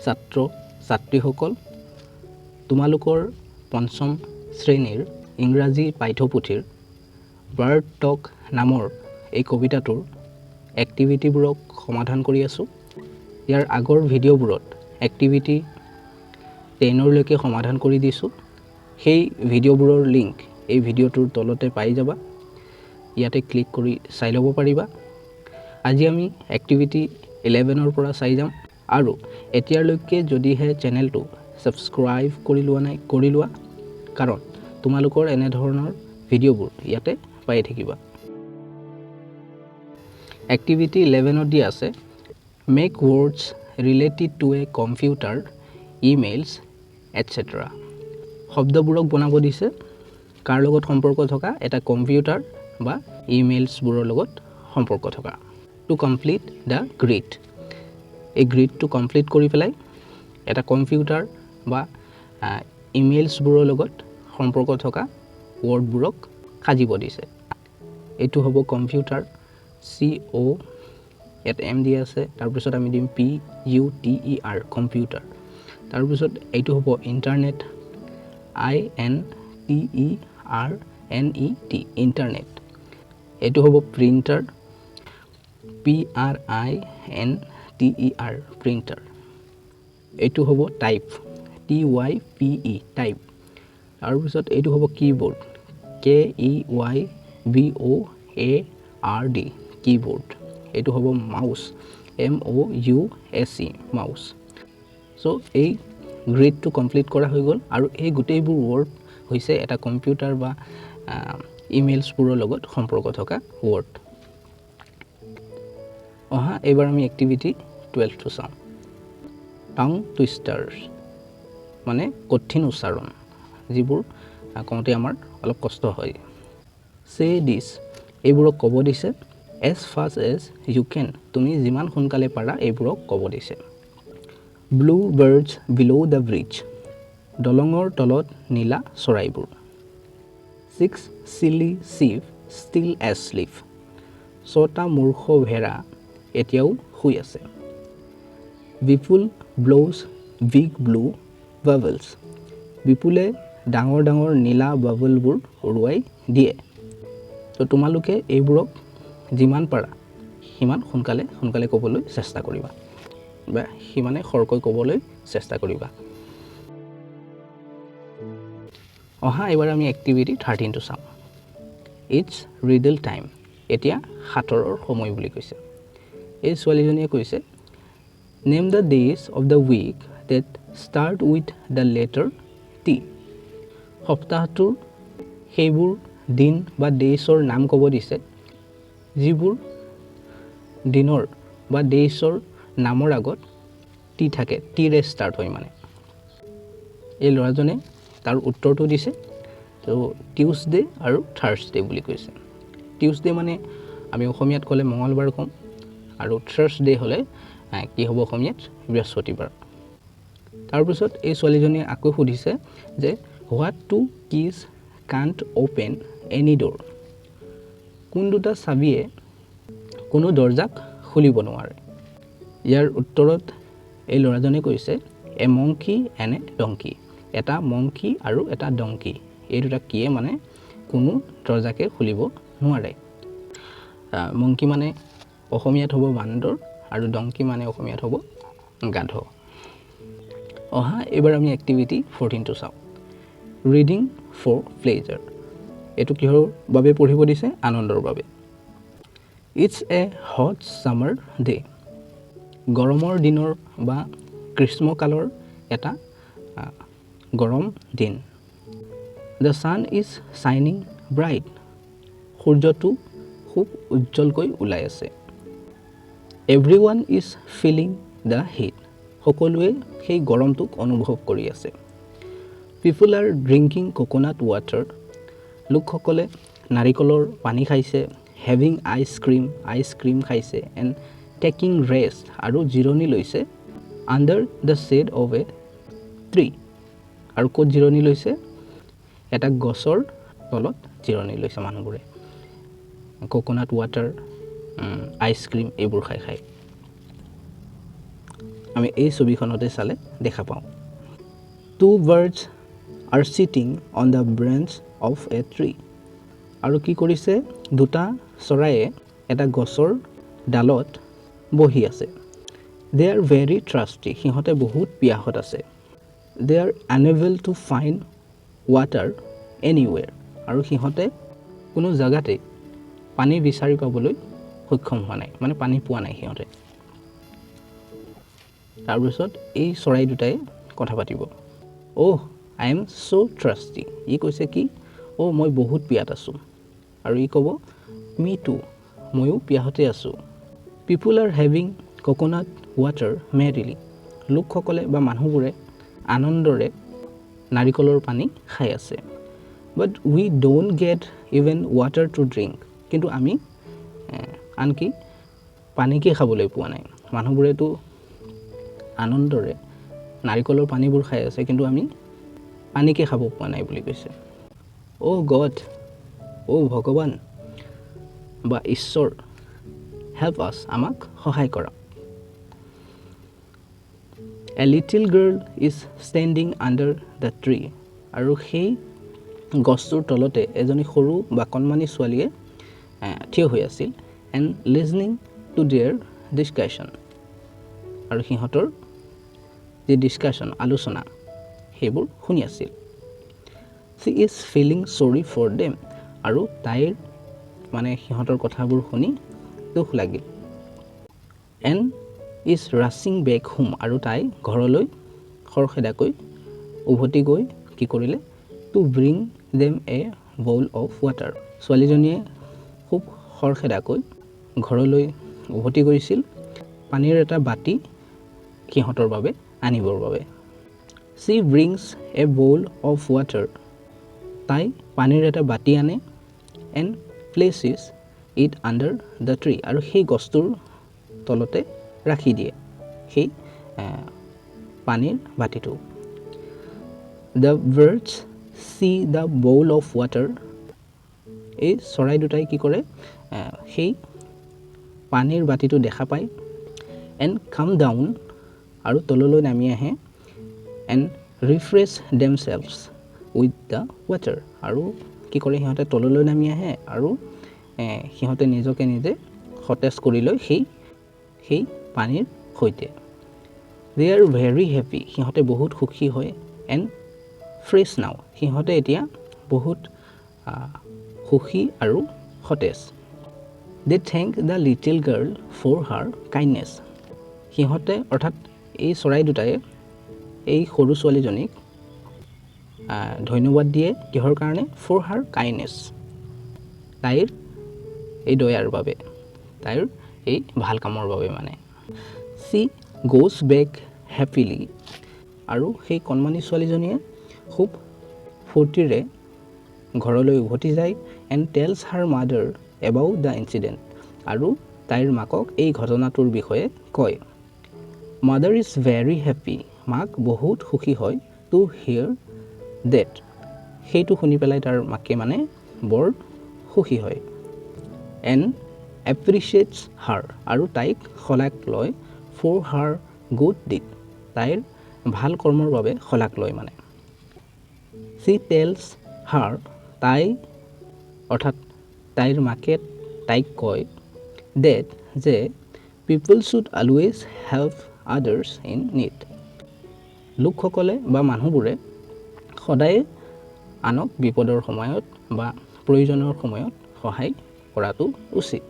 ছাত্ৰ ছাত্ৰীসকল তোমালোকৰ পঞ্চম শ্ৰেণীৰ ইংৰাজী পাঠ্যপুথিৰ বাৰ্ড টক নামৰ এই কবিতাটোৰ এক্টিভিটিবোৰক সমাধান কৰি আছোঁ। ইয়াৰ আগৰ ভিডিঅ'বোৰত এক্টিভিটি 10লৈকে সমাধান কৰি দিছোঁ। সেই ভিডিঅ'বোৰৰ লিংক এই ভিডিঅ'টোৰ তলতে পাই যাবা, ইয়াতে ক্লিক কৰি চাই ল'ব পাৰিবা। আজি আমি এক্টিভিটি 11ৰ পৰা চাই যাম আৰু এতিয়ালৈকে যদিহে চেনেলটো ছাবস্ক্ৰাইব কৰি লোৱা কাৰণ তোমালোকৰ এনেধৰণৰ ভিডিঅ'বোৰ ইয়াতে পাই থাকিবা। এক্টিভিটি 11ত দিয়া আছে make words related to a computer, emails etcetera. শব্দবোৰক বনাব দিছে কাৰ লগত সম্পৰ্ক থকা, এটা কম্পিউটাৰ বা ইমেইলছবোৰৰ লগত সম্পৰ্ক থকা। টু কমপ্লিট দ্য গ্ৰিড, এই গ্ৰিডটো কমপ্লিট কৰি পেলাই এটা কম্পিউটাৰ বা ইমেইলছবোৰৰ লগত সম্পৰ্ক থকা ৱৰ্ডবোৰক সাজিব দিছে। এইটো হ'ব কম্পিউটাৰ, CO ইয়াত M দিয়া আছে, তাৰপিছত আমি দিম PUTER কম্পিউটাৰ। তাৰপিছত এইটো হ'ব ইণ্টাৰনেট, INTERNET ইণ্টাৰনেট। এইটো হ'ব প্ৰিণ্টাৰ, PRINTER প্ৰিণ্টাৰ। এইটো হ'ব টাইপ, TYPE টাইপ। তাৰপিছত এইটো হ'ব কীবৰ্ড, KEYBOARD কীবৰ্ড। এইটো হ'ব মাউচ, MOUSE মাউচ। চ' এই গ্ৰিডটো কমপ্লিট কৰা হৈ গ'ল আৰু এই গোটেইবোৰ ৱৰ্ড হৈছে এটা কম্পিউটাৰ বা ইমেইলছবোৰৰ লগত সম্পৰ্ক থকা ৱৰ্ড। এইবাৰ আমি এক্টিভিটি 12টো চাওঁ। টাং টুইষ্টাৰ্ছ মানে কঠিন উচ্চাৰণ, যিবোৰ কওঁতে আমাৰ অলপ কষ্ট হয়। চে দিছ, এইবোৰক ক'ব দিছে। এজ ফাষ্ট এজ ইউ কেন, তুমি যিমান সোনকালে পাৰা এইবোৰক ক'ব দিছে। Blue birds bill' the bridge, দলঙৰ তলত নীলা চৰাইবোৰ। 6 চিলি চিভ ষ্টিল এছলিভ, 6টা মূৰ্খ ভেড়া এতিয়াও শুই আছে। বিপুল ব্ল'জ বিগ ব্লু বাবলছ, বিপুলে ডাঙৰ ডাঙৰ নীলা বাবলবোৰ উৰুৱাই দিয়ে। তো তোমালোকে এইবোৰক যিমান পাৰা সিমান সোনকালে ক'বলৈ চেষ্টা কৰিবা বা সিমানে খৰকৈ ক'বলৈ চেষ্টা কৰিবা। এইবাৰ আমি এক্টিভিটি 13টো চাওঁ। ইটছ ৰিডল টাইম, এতিয়া সাঁতোৰৰ সময় বুলি কৈছে। এই ছোৱালীজনীয়ে কৈছে name the days of the week that start with the letter T। সপ্তাহটোৰ সেইবোৰ দিন বা ডেইছৰ নাম ক'ব দিছে যিবোৰ দিনৰ বা ডেইছৰ নামৰ আগত টি থাকে, টিৰে ষ্টাৰ্ট হয় মানে। এই ল'ৰাজনে তাৰ উত্তৰটো দিছে। তো টিউজডে আৰু থাৰ্ছডে বুলি কৈছে। টিউজডে মানে আমি অসমীয়াত ক'লে মঙলবাৰ ক'ম আৰু থাৰ্ছডে হ'লে কি হ'ব অসমীয়াত বৃহস্পতিবাৰ। তাৰপিছত এই ছোৱালীজনীয়ে আকৌ সুধিছে যে what two keys can't open any door, কোন দুটা চাবিয়ে কোনো দৰ্জাক খুলিব নোৱাৰে। ইয়াৰ উত্তৰত এই ল'ৰাজনে কৈছে এ মংকি এণ্ড এ ডংকি, এটা মংকি আৰু এটা ডংকি, এই দুটা কিয়ে মানে কোনো দৰ্জাকে খুলিব নোৱাৰে। মংকি মানে অসমীয়াত হ'ব বান্দৰ আৰু ডংকি মানে অসমীয়াত হ'ব গাধ। এইবাৰ আমি এক্টিভিটি 14টো চাওঁ। ৰিডিং ফৰ প্লেজাৰ, এইটো কিহৰ বাবে পঢ়িব দিছে? আনন্দৰ বাবে। It's a hot summer day, গৰমৰ দিনৰ বা গ্ৰীষ্মকালৰ এটা গৰম দিন। দ্য ছান ইজ শ্বাইনিং ব্ৰাইট, সূৰ্যটো খুব উজ্জ্বলকৈ ওলাই আছে। Everyone is feeling the heat, সকলোৱে সেই গৰমটোক অনুভৱ কৰি আছে। People are drinking coconut water, লোকসকলে নাৰিকলৰ পানী খাইছে। হেভিং আইচক্ৰীম খাইছে। এণ্ড টেকিং ৰেষ্ট, আৰু জিৰণি লৈছে। Under the shade of a tree, আৰু ক'ত জিৰণি লৈছে? এটা গছৰ তলত জিৰণি লৈছে মানুহবোৰে কোকোনাট ৱাটাৰ, আইচক্ৰীম এইবোৰ খাই। আমি এই ছবিখনতে চালে দেখা পাওঁ two birds are sitting on the branch of a tree আৰু কি কৰিছে দুটা চৰাইয়ে এটা গছৰ ডালত বহি আছে দে আৰ ভেৰি থ্ৰাষ্টি সিহঁতে বহুত পিয়াহত আছে they are unable to find water anywhere আৰু সিহঁতে কোনো জেগাতে পানী বিচাৰি পাবলৈ সক্ষম হোৱা নাই মানে পানী পোৱা নাই সিহঁতে তাৰপিছত এই চৰাই দুটাই কথা পাতিব অহ আই এম ছ' থ্ৰাষ্টি ই কৈছে কি অ' মই বহুত পিয়াত আছোঁ আৰু ই ক'ব মি টু ময়ো পিয়াহতে আছোঁ people are having coconut water merrily লোকসকলে বা মানুহবোৰে আনন্দৰে নাৰিকলৰ পানী খাই আছে but we don't get even water to drink কিন্তু আমি আনকি পানীকে খাবলৈ পোৱা নাই মানুহবোৰেতো আনন্দৰে নাৰিকলৰ পানীবোৰ খাই আছে কিন্তু আমি পানীকে খাব পোৱা নাই বুলি কৈছে অ' গড অ' ভগৱান বা ঈশ্বৰ হেল্প আছ আমাক সহায় কৰা a little girl is standing under the tree আৰু সেই গছটোৰ তলতে এজনী সৰু বা কণমানি ছোৱালীয়ে থিয় হৈ আছিল and listening to their discussion আৰু সিহঁতৰ যি ডিছকাশ্যন আলোচনা সেইবোৰ শুনি আছিল she is feeling sorry for them আৰু তাইৰ মানে সিহঁতৰ কথাবোৰ শুনি দুখ লাগিল and is rushing back home আৰু তাই ঘৰলৈ খৰখেদাকৈ উভতি গৈ কি কৰিলে to bring them a bowl of water ছোৱালীজনীয়ে খুব খৰখেদাকৈ ঘৰলৈ উভতি গৈছিল পানীৰ এটা বাতি সিহঁতৰ বাবে আনিবৰ বাবে she brings a bowl of water তাই পানীৰ এটা বাতি আনে and places it under the tree আৰু সেই গছটোৰ তলতে ৰাখি দিয়ে সেই পানীৰ বাতিটো the birds see the bowl of water এই চৰাই দুটাই কি কৰে সেই পানীৰ বাতিটো দেখা পায় এণ্ড কাম ডাউন আৰু তললৈ নামি আহে and refresh themselves with the water আৰু কি কৰে সিহঁতে তললৈ নামি আহে আৰু সিহঁতে নিজকে নিজে সতেজ কৰি লয় সেই পানীৰ সৈতে দে আৰ ভেৰি হেপী সিহঁতে বহুত সুখী হয় এণ্ড ফ্ৰেছ নাও সিহঁতে এতিয়া বহুত সুখী আৰু সতেজ they thank the little girl for her kindness সিহঁতে অৰ্থাৎ এই চৰাই দুটাই এই সৰু ছোৱালীজনীক ধন্যবাদ দিয়ে কিহৰ কাৰণে ফৰ হাৰ কাইণ্ডনেছ তাইৰ এই দয়াৰ বাবে তাইৰ এই ভাল কামৰ বাবে মানে চি গোজ বেক হেপিলি আৰু সেই কণমানি ছোৱালীজনীয়ে খুব ফূৰ্তিৰে ঘৰলৈ উভতি যায় and tales her mother about the incident আৰু তাইৰ মাকক এই ঘটনাটোৰ বিষয়ে কয় মাদাৰ ইজ ভেৰি হেপী মাক বহুত সুখী হয় টু হিয়াৰ ডেট সেইটো শুনি পেলাই তাৰ মাকে মানে বৰ সুখী হয় এণ্ড এপ্ৰিচিয়েটছ হাৰ আৰু তাইক শলাগ লয় ফৰ হাৰ গুড ডিড তাইৰ ভাল কৰ্মৰ বাবে শলাগ লয় মানে চি টেলছ হাৰ তাই অৰ্থাৎ তাইৰ মাকে তাইক কয় ডেট যে people should always help others in need লোকসকলে বা মানুহবোৰে সদায়ে আনক বিপদৰ সময়ত বা প্ৰয়োজনৰ সময়ত সহায় কৰাটো উচিত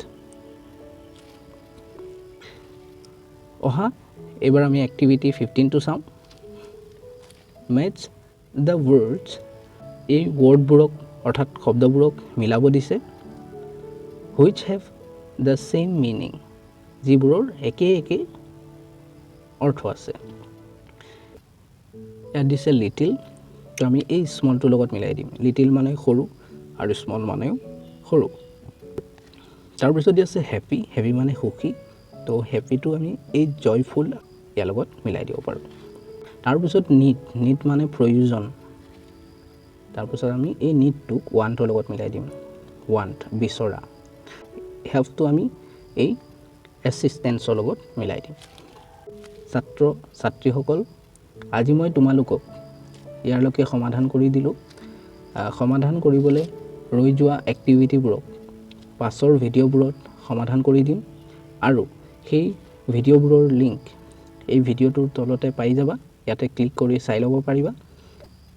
এইবাৰ আমি এক্টিভিটি 15টো চাওঁ মেটছ দ্য ৱৰ্ডছ এই ৱৰ্ডবোৰক অৰ্থাৎ শব্দবোৰক মিলাব দিছে which have the same meaning যিবোৰৰ একে একে অৰ্থ আছে ইয়াত দিছে লিটিল তো আমি এই স্মলটোৰ লগত মিলাই দিম লিটিল মানে সৰু আৰু স্মল মানেও সৰু তাৰপিছত দি আছে হেপী হেপী মানে সুখী তো হেপিটো আমি এই জয়ফুল ইয়াৰ লগত মিলাই দিব পাৰোঁ তাৰপিছত নিড মানে প্ৰয়োজন তাৰপিছত আমি এই নিডটোক ৱান্টৰ লগত মিলাই দিম ৱান্ট বিচৰা হেল্পটো আমি এই এছিষ্টেঞ্চৰ লগত মিলাই দিম ছাত্ৰ ছাত্ৰীসকল, আজি মই তোমালোকক ইয়াৰলৈকে সমাধান কৰি দিলোঁ। সমাধান কৰিবলৈ ৰৈ যোৱা এক্টিভিটিবোৰক পাছৰ ভিডিঅ'বোৰত সমাধান কৰি দিম আৰু সেই ভিডিঅ'বোৰৰ লিংক এই ভিডিঅ'টোৰ তলতে পাই যাবা। ইয়াতে ক্লিক কৰি চাই ল'ব পাৰিবা।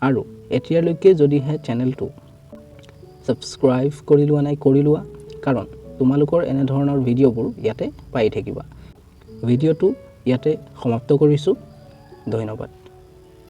আৰু এতিয়ালৈকে যদিহে চেনেলটো ছাবস্ক্ৰাইব কৰি লোৱা নাই, কৰি লোৱা, কাৰণ তোমালোকৰ এনেধৰণৰ ভিডিঅ'বোৰ ইয়াতে পাই থাকিবা। ভিডিঅ'টো ইয়াতে সমাপ্ত কৰিছোঁ। ধন্যবাদ।